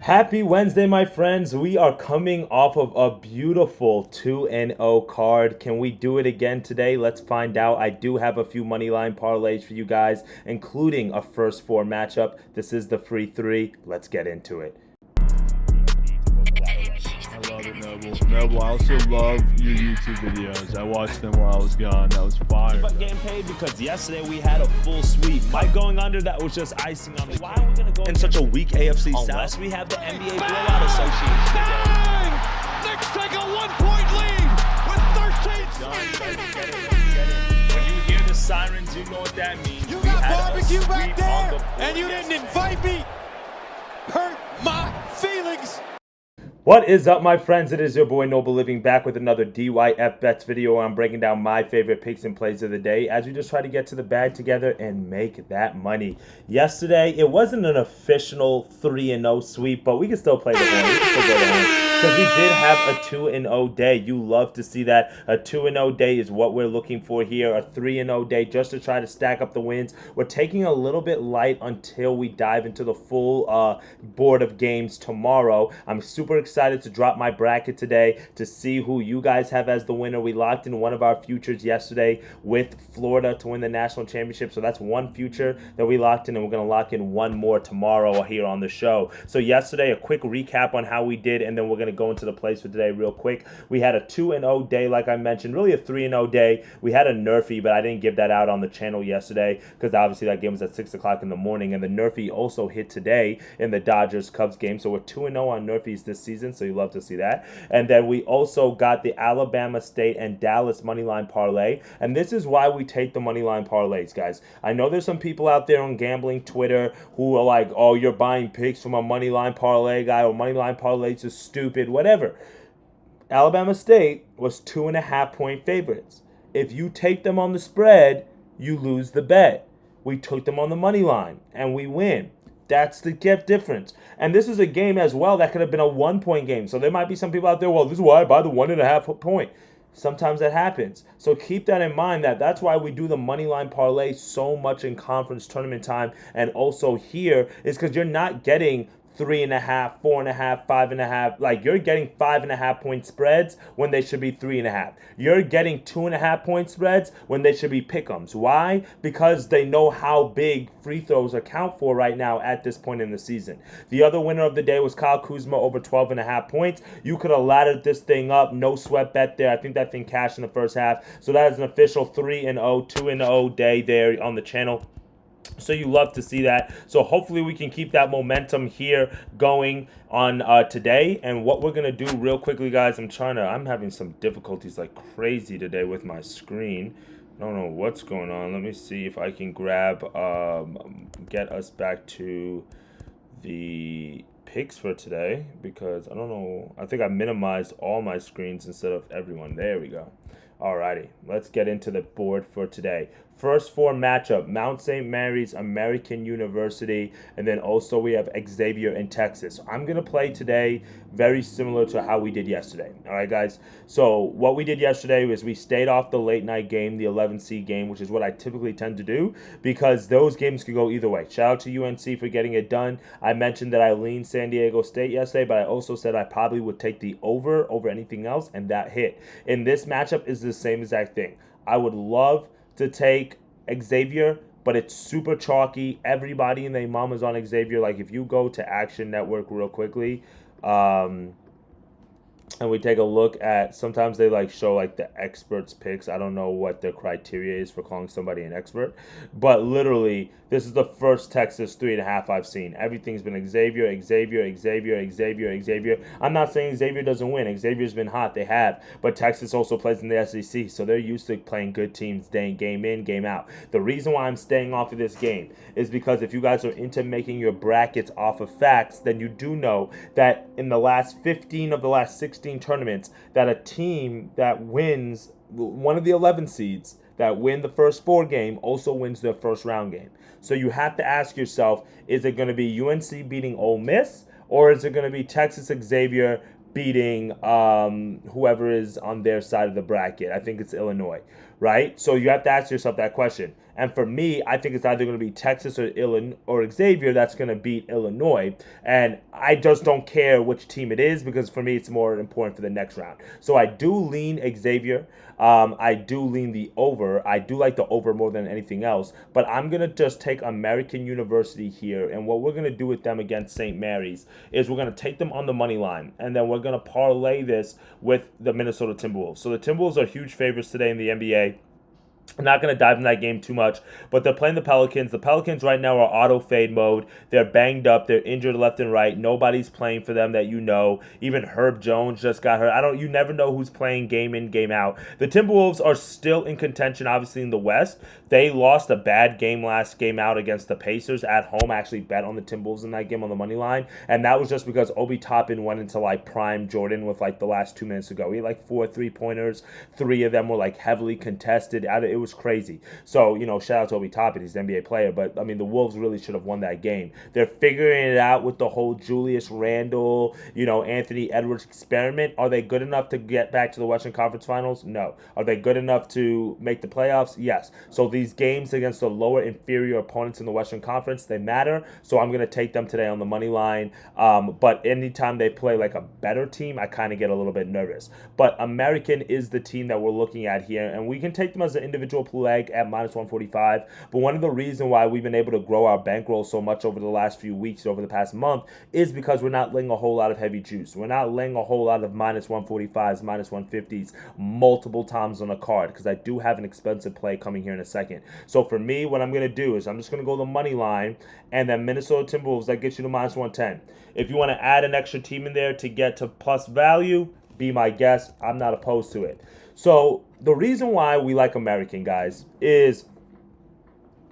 Happy Wednesday, my friends. We are coming off of a beautiful 2-0 card. Can we do it again today? Let's find out. I do have a few money line parlays for you guys, including a first four matchup. This is the free three. Let's get into it. I love it, Noble. Noble, I also love your YouTube videos. I watched them while I was gone. That was fire. But getting paid because yesterday we had a full sweep. Mike going under, that was just icing on the cake. Why are we going to go in such a weak AFC South? Unless we have the NBA Blowout Association. Bang! Knicks take a 1-point lead with 13 When you hear the sirens, you know what that means. You We got had a barbecue back sweep there, on the floor and you didn't invite me. Hurt my feelings. What is up, my friends? It is your boy Noble Living back with another DYF Bets video where I'm breaking down my favorite picks and plays of the day as we just try to get to the bag together and make that money. Yesterday, it wasn't an official 3-0 sweep, but we can still play the horn. We can still go to horn. Because we did have a 2-0 day. You love to see that. A 2-0 day is what we're looking for here. A 3-0 day just to try to stack up the wins. We're taking a little bit light until we dive into the full board of games tomorrow. I'm super excited to drop my bracket today to see who you guys have as the winner. We locked in one of our futures yesterday with Florida to win the national championship. So that's one future that we locked in, and we're going to lock in one more tomorrow here on the show. So yesterday, a quick recap on how we did, and then we're going to go into the plays for today real quick. We had a 2-0 day, like I mentioned, really a 3-0 day. We had a Nerfy, but I didn't give that out on the channel yesterday because obviously that game was at 6 o'clock in the morning, and the Nerfy also hit today in the Dodgers-Cubs game. So we're 2-0 on Nerfies this season, so you love to see that. And then we also got the Alabama State and Dallas moneyline parlay, and this is why we take the moneyline parlays, guys. I know there's some people out there on gambling Twitter who are like, oh, you're buying picks from a moneyline parlay guy, or moneyline parlays is stupid, whatever. Alabama State was 2.5-point favorites. If you take them on the spread, you lose the bet. We took them on the money line and we win. That's the difference. And this is a game as well that could have been a 1-point game. So there might be some people out there, well, this is why I buy the 1.5 point. Sometimes that happens. So keep that in mind. That's why we do the moneyline parlay so much in conference tournament time. And also here is because you're not getting 3.5, 4.5, 5.5. Like, you're getting 5.5-point spreads when they should be 3.5. You're getting 2.5-point spreads when they should be pick'ems. Why? Because they know how big free throws account for right now at this point in the season. The other winner of the day was Kyle Kuzma over 12.5 points. You could have laddered this thing up. No sweat bet there. I think that thing cashed in the first half. So that is an official 3-0, 2-0 day there on the channel. So you love to see that. So hopefully we can keep that momentum here going on today. And what we're going to do real quickly, guys, I'm having some difficulties like crazy today with my screen. I don't know what's going on. Let me see if I can grab, get us back to the picks for today, because I don't know. I think I minimized all my screens instead of everyone. There we go. Alrighty, let's get into the board for today. First four matchup, Mount St. Mary's American University, and then also we have Xavier in Texas. I'm going to play today very similar to how we did yesterday. All right, guys? So what we did yesterday was we stayed off the late night game, the 11 seed game, which is what I typically tend to do because those games could go either way. Shout out to UNC for getting it done. I mentioned that I leaned San Diego State yesterday, but I also said I probably would take the over anything else, and that hit. In this matchup is the same exact thing. I would love to take Xavier, but it's super chalky. Everybody and their mama's on Xavier. Like, if you go to Action Network real quickly, and we take a look at, sometimes they like show like the experts picks. I don't know what the criteria is for calling somebody an expert, but literally this is the first Texas 3.5 I've seen. Everything's been Xavier. I'm not saying Xavier doesn't win. Xavier's been hot. They have, but Texas also plays in the SEC, so they're used to playing good teams game in, game out. The reason why I'm staying off of this game is because if you guys are into making your brackets off of facts, then you do know that in the last 15 of the last 16 tournaments, that a team that wins one of the 11 seeds that win the first four game also wins their first round game. So you have to ask yourself, is it going to be UNC beating Ole Miss, or is it going to be Texas Xavier beating whoever is on their side of the bracket? I think it's Illinois. right? So you have to ask yourself that question. And for me, I think it's either going to be Texas or Illinois or Xavier that's going to beat Illinois. And I just don't care which team it is because for me, it's more important for the next round. So I do lean Xavier. I do lean the over. I do like the over more than anything else. But I'm going to just take American University here. And what we're going to do with them against St. Mary's is we're going to take them on the money line. And then we're going to parlay this with the Minnesota Timberwolves. So the Timberwolves are huge favorites today in the NBA. I'm not going to dive in that game too much, but they're playing the Pelicans. The Pelicans right now are auto fade mode. They're banged up. They're injured left and right. Nobody's playing for them that you know. Even Herb Jones just got hurt. You never know who's playing game in, game out. The Timberwolves are still in contention, obviously, in the West. They lost a bad game last game out against the Pacers at home. I actually bet on the Timberwolves in that game on the money line, and that was just because Obi Toppin went into like prime Jordan with like the last 2 minutes ago. He had like 4 3-pointers. 3 of them were like heavily contested. It was crazy. So, shout out to Obi Toppin. He's an NBA player. But, I mean, the Wolves really should have won that game. They're figuring it out with the whole Julius Randle, Anthony Edwards experiment. Are they good enough to get back to the Western Conference Finals? No. Are they good enough to make the playoffs? Yes. So these games against the lower inferior opponents in the Western Conference, they matter. So I'm going to take them today on the money line. But anytime they play like a better team, I kind of get a little bit nervous. But American is the team that we're looking at here. And we can take them as an individual leg at minus 145. But one of the reasons why we've been able to grow our bankroll so much over the last few weeks, over the past month, is because we're not laying a whole lot of heavy juice. We're not laying a whole lot of minus 145s, minus 150s multiple times on a card, because I do have an expensive play coming here in a second. So for me, what I'm going to do is I'm just going to go the money line, and then Minnesota Timberwolves, that gets you to minus 110. If you want to add an extra team in there to get to plus value, be my guest. I'm not opposed to it. So the reason why we like American, guys, is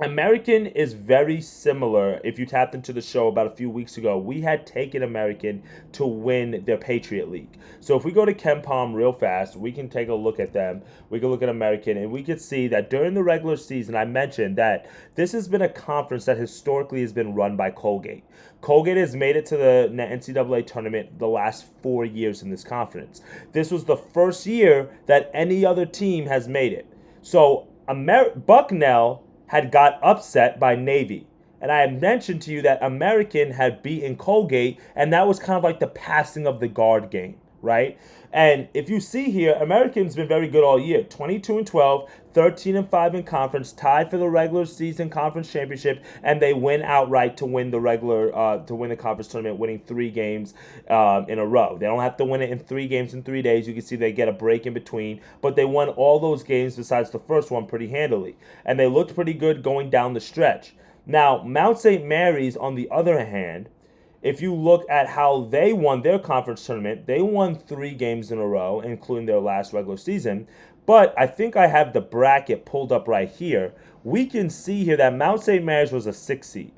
American is very similar. If you tapped into the show about a few weeks ago, we had taken American to win their Patriot League. So if we go to KenPom real fast, we can take a look at them. We can look at American, and we can see that during the regular season, I mentioned that this has been a conference that historically has been run by Colgate. Colgate has made it to the NCAA tournament the last 4 years in this conference. This was the first year that any other team has made it. So Bucknell had got upset by Navy. And I had mentioned to you that American had beaten Colgate, and that was kind of like the passing of the guard game, right? And if you see here, American's been very good all year. 22-12, 13-5 in conference, tied for the regular season conference championship, and they win outright to win the conference tournament, winning 3 games in a row. They don't have to win it in 3 games in 3 days. You can see they get a break in between, but they won all those games besides the first one pretty handily, and they looked pretty good going down the stretch. Now, Mount St. Mary's, on the other hand, if you look at how they won their conference tournament, they won 3 games in a row, including their last regular season. But I think I have the bracket pulled up right here. We can see here that Mount St. Mary's was a 6 seed.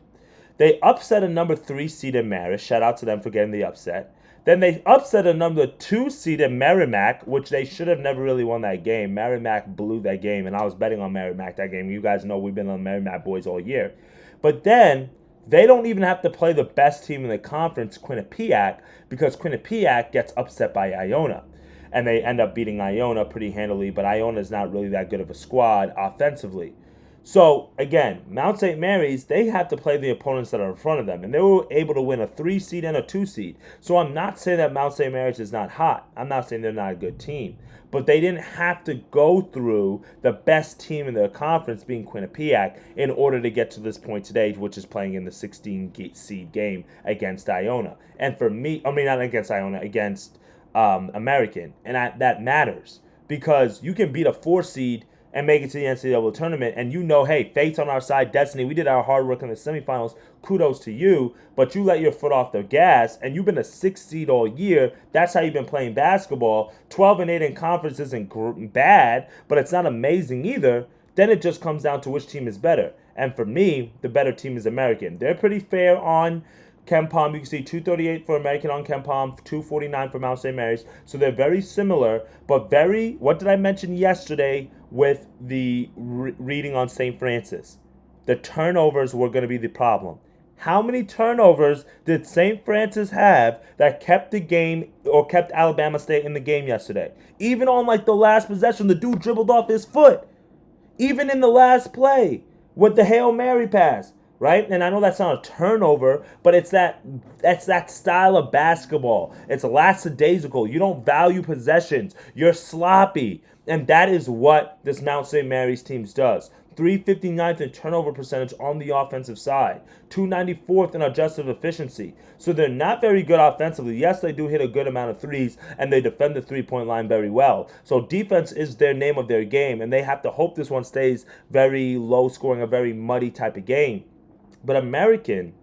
They upset a number 3 seed in Marist. Shout out to them for getting the upset. Then they upset a number 2 seed in Merrimack, which they should have never really won that game. Merrimack blew that game, and I was betting on Merrimack that game. You guys know we've been on Merrimack boys all year. But then they don't even have to play the best team in the conference, Quinnipiac, because Quinnipiac gets upset by Iona. And they end up beating Iona pretty handily, but Iona's not really that good of a squad offensively. So, again, Mount St. Mary's, they have to play the opponents that are in front of them. And they were able to win a 3 seed and a 2 seed. So I'm not saying that Mount St. Mary's is not hot. I'm not saying they're not a good team. But they didn't have to go through the best team in their conference, being Quinnipiac, in order to get to this point today, which is playing in the 16 seed game against Iona. And for me, not against Iona, against American. And that matters, because you can beat a 4 seed and make it to the NCAA tournament, and hey, fate's on our side, destiny. We did our hard work in the semifinals. Kudos to you, but you let your foot off the gas, and you've been a 6 seed all year. That's how you've been playing basketball. 12-8 in conference isn't bad, but it's not amazing either. Then it just comes down to which team is better. And for me, the better team is American. They're pretty fair on KenPom. You can see 238 for American on KenPom, 249 for Mount St. Mary's. So they're very similar, but what did I mention yesterday with the reading on St. Francis? The turnovers were going to be the problem. How many turnovers did St. Francis have that kept the game, or kept Alabama State in the game yesterday? Even on like the last possession, the dude dribbled off his foot. even in the last play with the Hail Mary pass, right? And I know that's not a turnover, but that's that style of basketball. It's lackadaisical. You don't value possessions. You're sloppy. And that is what this Mount St. Mary's team does. 359th in turnover percentage on the offensive side, 294th in adjusted efficiency. So they're not very good offensively. Yes, they do hit a good amount of threes, and they defend the three-point line very well. So defense is their name of their game, and they have to hope this one stays very low-scoring, a very muddy type of game. But American,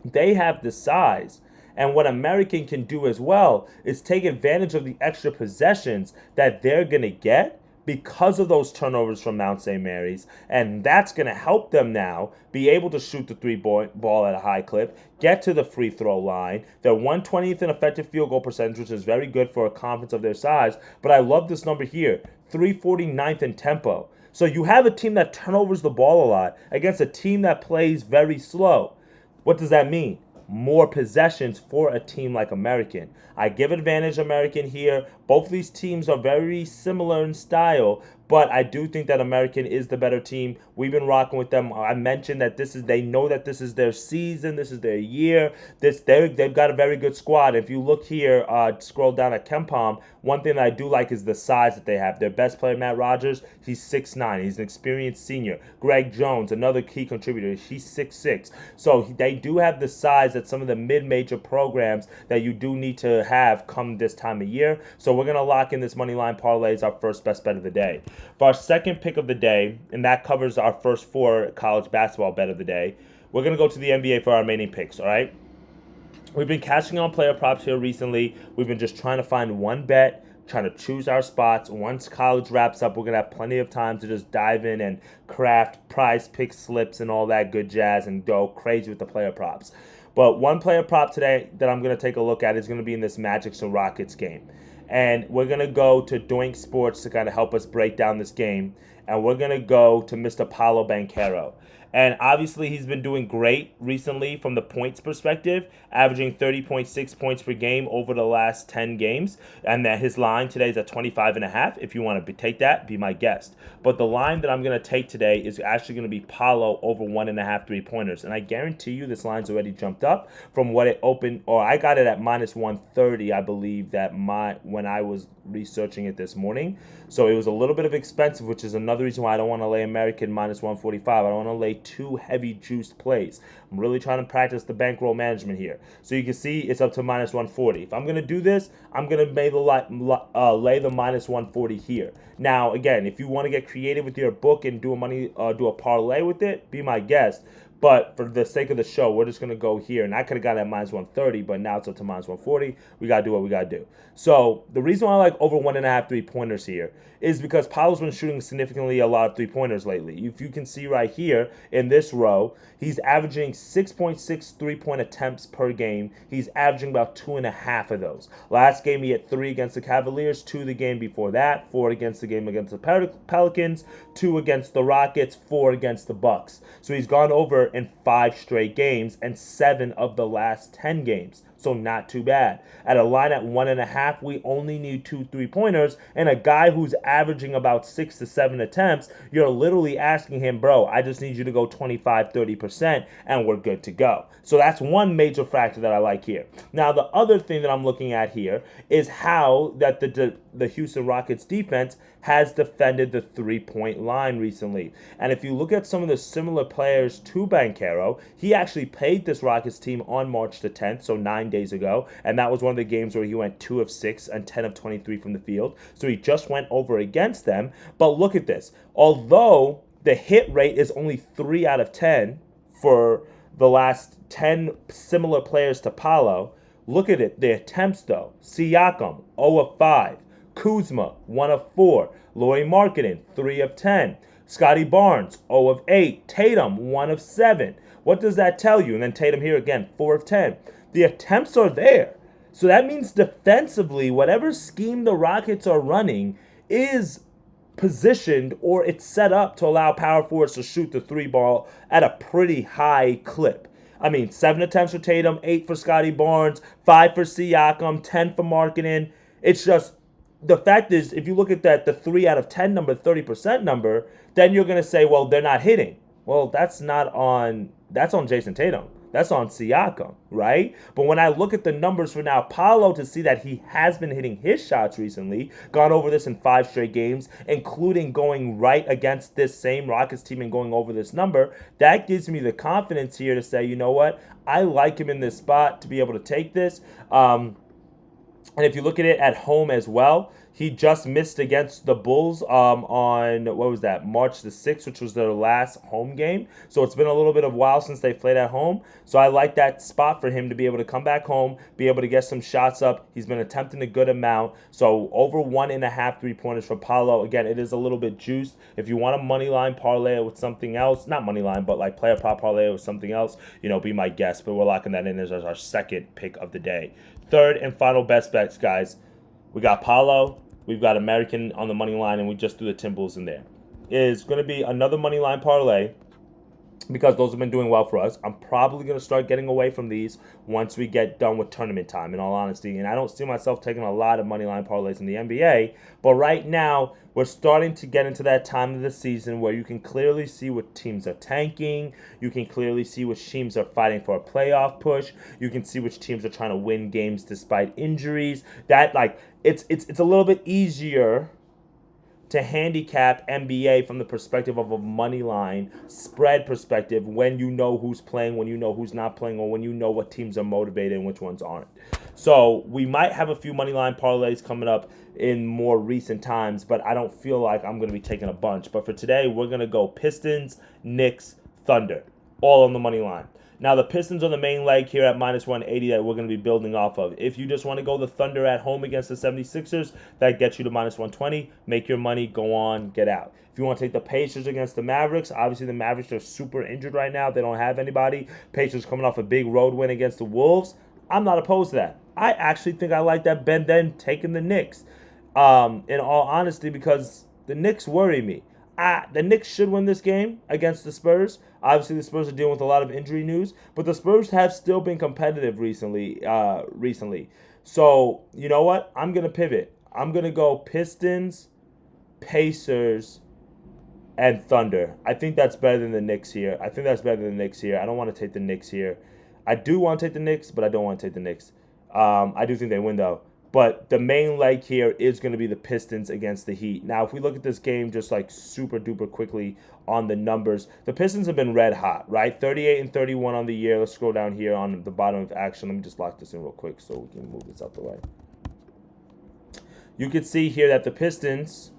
they have the size. And what American can do as well is take advantage of the extra possessions that they're going to get because of those turnovers from Mount St. Mary's, and that's going to help them now be able to shoot the ball at a high clip, get to the free throw line. They're 120th in effective field goal percentage, which is very good for a conference of their size, but I love this number here, 349th in tempo. So you have a team that turnovers the ball a lot against a team that plays very slow. What does that mean? More possessions for a team like American. I give advantage American here. Both of these teams are very similar in style, but I do think that American is the better team. We've been rocking with them. I mentioned that they know that this is their season, this is their year. They've got a very good squad. If you look here, scroll down at KenPom, one thing that I do like is the size that they have. Their best player, Matt Rogers, he's 6'9". He's an experienced senior. Greg Jones, another key contributor, he's 6'6". So they do have the size that some of the mid-major programs that you do need to have come this time of year. So we're going to lock in this money line parlay as our first best bet of the day. For our second pick of the day, and that covers our first 4 college basketball bet of the day, we're going to go to the NBA for our remaining picks, all right? We've been cashing on player props here recently. We've been just trying to find one bet, trying to choose our spots. Once college wraps up, we're going to have plenty of time to just dive in and craft prize pick slips and all that good jazz and go crazy with the player props. But one player prop today that I'm going to take a look at is going to be in this Magic and Rockets game. And we're going to go to Doink Sports to kind of help us break down this game. And we're going to go to Mr. Paolo Banchero. And obviously, he's been doing great recently from the points perspective, averaging 30.6 points per game over the last 10 games. And that his line today is at 25.5. If you want to take that, be my guest. But the line that I'm going to take today is actually going to be Paolo over 1.5 3-pointers. And I guarantee you this line's already jumped up from what it opened, or I got it at minus 130, I believe, when I was researching it this morning. So it was a little bit of expensive, which is another reason why I don't want to lay American minus 145. I don't want to lay too heavy juiced plays. I'm really trying to practice the bankroll management here. So you can see it's up to minus 140. If I'm going to do this, I'm going to lay the minus 140 here. Now, again, if you want to get creative with your book and do a parlay with it, be my guest. But for the sake of the show, we're just going to go here. And I could have got it at minus 130, but now it's up to minus 140. We got to do what we got to do. So the reason why I like over 1.5 3-pointers here is because Paolo's been shooting significantly a lot of 3-pointers lately. If you can see right here in this row, he's averaging 6.6 3-point attempts per game. He's averaging about 2.5 of those. Last game, he had 3 against the Cavaliers, 2 the game before that, 4 against the Pelicans, 2 against the Rockets, 4 against the Bucks. So he's gone over in 5 straight games and 7 of the last 10 games. So not too bad. At a line at 1.5, we only need 2 3-pointers, and a guy who's averaging about 6 to 7 attempts, you're literally asking him, bro, I just need you to go 25-30%, and we're good to go. So that's one major factor that I like here. Now, the other thing that I'm looking at here is how that the Houston Rockets defense has defended the 3-point line recently. And if you look at some of the similar players to Banchero, he actually played this Rockets team on March the 10th, so 9 days ago, and that was one of the games where he went 2 of 6 and 10 of 23 from the field. So he just went over against them. But look at this. Although the hit rate is only 3 out of 10 for the last 10 similar players to Paolo, look at it. The attempts, though. Siakam, 0 of 5. Kuzma, 1 of 4. Lauri Markkanen, 3 of 10. Scotty Barnes, 0 of 8. Tatum, 1 of 7. What does that tell you? And then Tatum here again, 4 of 10. The attempts are there. So that means defensively, whatever scheme the Rockets are running is positioned or it's set up to allow power forwards to shoot the 3 ball at a pretty high clip. I mean, 7 attempts for Tatum, 8 for Scotty Barnes, 5 for Siakam, 10 for Markkanen. It's just the fact is, if you look at that, the 3 out of 10 number, 30% number, then you're going to say, well, they're not hitting. Well, that's on Jason Tatum. That's on Siakam, right? But when I look at the numbers for now, Paolo, to see that he has been hitting his shots recently, gone over this in 5 straight games, including going right against this same Rockets team and going over this number, that gives me the confidence here to say, you know what? I like him in this spot to be able to take this. And if you look at it at home as well, he just missed against the Bulls on, what was that, March the 6th, which was their last home game. So it's been a little bit of a while since they played at home. So I like that spot for him to be able to come back home, be able to get some shots up. He's been attempting a good amount. So over 1.5 3-pointers for Paolo. Again, it is a little bit juiced. If you want a money line parlay with something else, not money line, but like player prop parlay with something else, be my guest. But we're locking that in as our second pick of the day. Third and final best bets, guys. We got Paolo, we've got American on the money line, and we just threw the Timberwolves in there. Is going to be another money line parlay because those have been doing well for us. I'm probably going to start getting away from these once we get done with tournament time, in all honesty. And I don't see myself taking a lot of money line parlays in the NBA. But right now, we're starting to get into that time of the season where you can clearly see what teams are tanking. You can clearly see which teams are fighting for a playoff push. You can see which teams are trying to win games despite injuries. That, it's a little bit easier to handicap NBA from the perspective of a money line spread perspective when you know who's playing, when you know who's not playing, or when you know what teams are motivated and which ones aren't. So we might have a few money line parlays coming up in more recent times, but I don't feel like I'm going to be taking a bunch. But for today, we're going to go Pistons, Knicks, Thunder, all on the money line. Now, the Pistons are the main leg here at minus 180 that we're going to be building off of. If you just want to go the Thunder at home against the 76ers, that gets you to minus 120. Make your money, go on, get out. If you want to take the Pacers against the Mavericks, obviously the Mavericks are super injured right now. They don't have anybody. Pacers coming off a big road win against the Wolves. I'm not opposed to that. I actually think I like that Ben then taking the Knicks. In all honesty, because the Knicks worry me. The Knicks should win this game against the Spurs. Obviously, the Spurs are dealing with a lot of injury news, but the Spurs have still been competitive recently. So, you know what? I'm going to pivot. I'm going to go Pistons, Pacers, and Thunder. I think that's better than the Knicks here. I don't want to take the Knicks here. I do want to take the Knicks, but I don't want to take the Knicks. I do think they win, though. But the main leg here is going to be the Pistons against the Heat. Now, if we look at this game just super duper quickly on the numbers, the Pistons have been red hot, right? 38 and 31 on the year. Let's scroll down here on the bottom of action. Let me just lock this in real quick so we can move this out the way. You can see here that the Pistons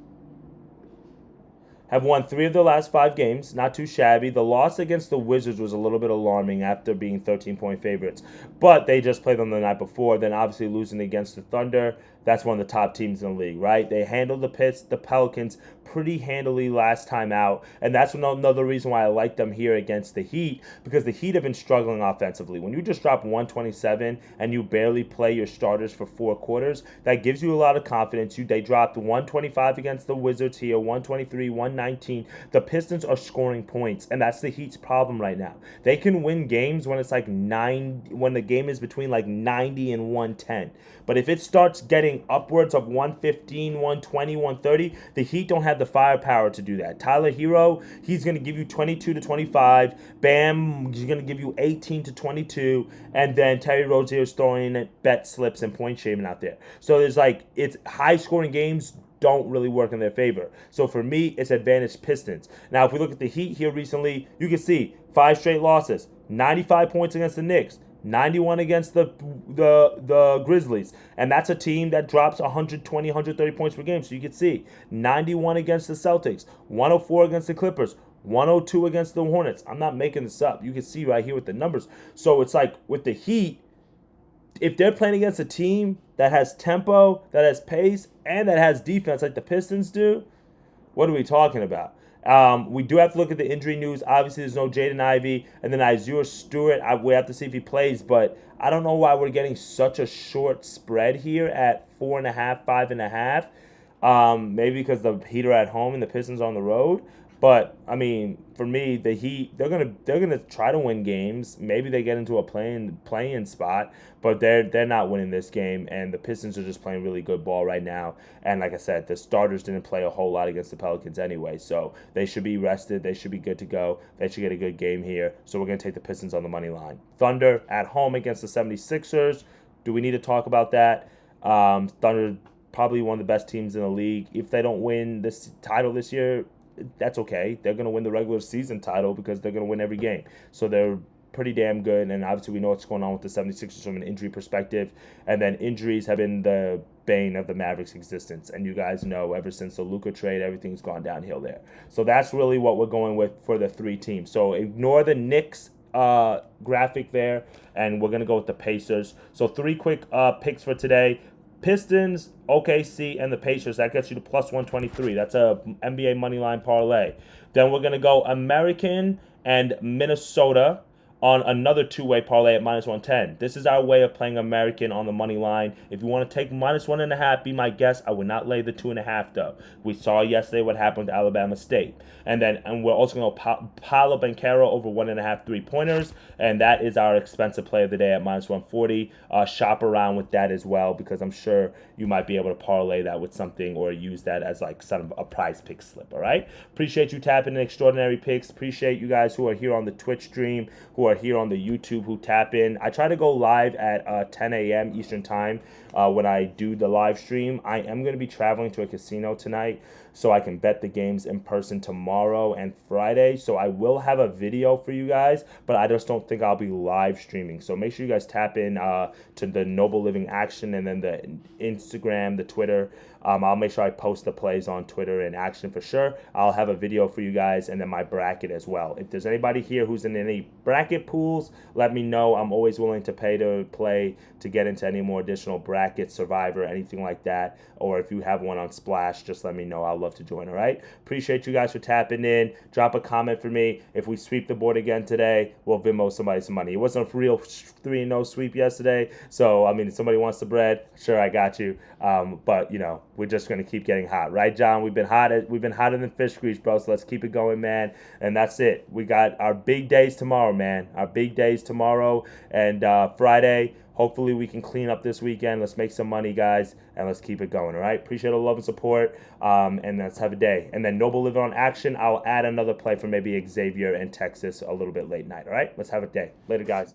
have won 3 of their last 5 games. Not too shabby. The loss against the Wizards was a little bit alarming after being 13-point favorites. But they just played them the night before. Then obviously losing against the Thunder. That's one of the top teams in the league, right? They handled the Pelicans pretty handily last time out. And that's another reason why I like them here against the Heat, because the Heat have been struggling offensively. When you just drop 127 and you barely play your starters for 4 quarters, that gives you a lot of confidence. They dropped 125 against the Wizards here, 123, 119. The Pistons are scoring points, and that's the Heat's problem right now. They can win games when it's when the game is between 90 and 110. But if it starts getting upwards of 115, 120, 130, the Heat don't have the firepower to do that. Tyler Hero, he's going to give you 22 to 25. Bam, he's going to give you 18 to 22. And then Terry Rozier is throwing in bet slips and point shaving out there. So there's it's high-scoring games don't really work in their favor. So for me, it's advantage Pistons. Now, if we look at the Heat here recently, you can see 5 straight losses, 95 points against the Knicks, 91 against the Grizzlies. And that's a team that drops 120, 130 points per game. So you can see 91 against the Celtics, 104 against the Clippers, 102 against the Hornets. I'm not making this up. You can see right here with the numbers. So it's with the Heat, if they're playing against a team that has tempo, that has pace, and that has defense like the Pistons do, what are we talking about? We do have to look at the injury news. Obviously, there's no Jaden Ivey. And then Isaiah Stewart, we have to see if he plays. But I don't know why we're getting such a short spread here at 4.5, 5.5. Maybe because the Heat are at home and the Pistons are on the road. But I mean, for me, the Heat, they're gonna try to win games. Maybe they get into a playing spot, but they're not winning this game. And the Pistons are just playing really good ball right now. And like I said, the starters didn't play a whole lot against the Pelicans anyway, so they should be rested. They should be good to go. They should get a good game here. So we're gonna take the Pistons on the money line. Thunder at home against the 76ers. Do we need to talk about that? Thunder probably one of the best teams in the league. If they don't win this title this year, that's okay. They're going to win the regular season title because they're going to win every game. So they're pretty damn good. And obviously we know what's going on with the 76ers from an injury perspective. And then injuries have been the bane of the Mavericks' existence. And you guys know ever since the Luka trade, everything's gone downhill there. So that's really what we're going with for the three teams. So ignore the Knicks graphic there, and we're going to go with the Pacers. So three quick picks for today. Pistons, OKC, and the Pacers. That gets you to plus 123. That's a NBA moneyline parlay. Then we're going to go American and Minnesota on another two-way parlay at minus 110. This is our way of playing American on the money line. If you want to take minus 1.5, be my guest. I would not lay the 2.5 though. We saw yesterday what happened with Alabama State. And we're also going to Paolo Banchero over 1.5 3-pointers, and that is our expensive play of the day at minus 140. Shop around with that as well, because I'm sure you might be able to parlay that with something or use that as like sort of a prize pick slip. All right. Appreciate you tapping in Extraordinary Picks. Appreciate you guys who are here on the Twitch stream, who are here on the YouTube, who tap in. I try to go live at 10 a.m. Eastern time when I do the live stream. I am going to be traveling to a casino tonight, so I can bet the games in person tomorrow and Friday. So I will have a video for you guys, but I just don't think I'll be live streaming. So make sure you guys tap in to the Noble Living Action, and then the Instagram, the Twitter. I'll make sure I post the plays on Twitter and Action for sure. I'll have a video for you guys, and then my bracket as well. If there's anybody here who's in any bracket pools, let me know. I'm always willing to pay to play to get into any more additional brackets, Survivor, anything like that. Or if you have one on Splash, just let me know. I'll love to join, all right? Appreciate you guys for tapping in. Drop a comment for me. If we sweep the board again today, we'll Venmo somebody some money. It wasn't a real 3-0 sweep yesterday, so, I mean, if somebody wants the bread, sure, I got you. But, you know, we're just going to keep getting hot. Right, John? We've been hotter than fish grease, bro, so let's keep it going, man. And that's it. We got our big days tomorrow, man. Our big days tomorrow and Friday. Hopefully we can clean up this weekend. Let's make some money, guys, and let's keep it going, all right? Appreciate the love and support, and let's have a day. And then Noble Living on Action, I'll add another play for maybe Xavier and Texas a little bit late night, all right? Let's have a day. Later, guys.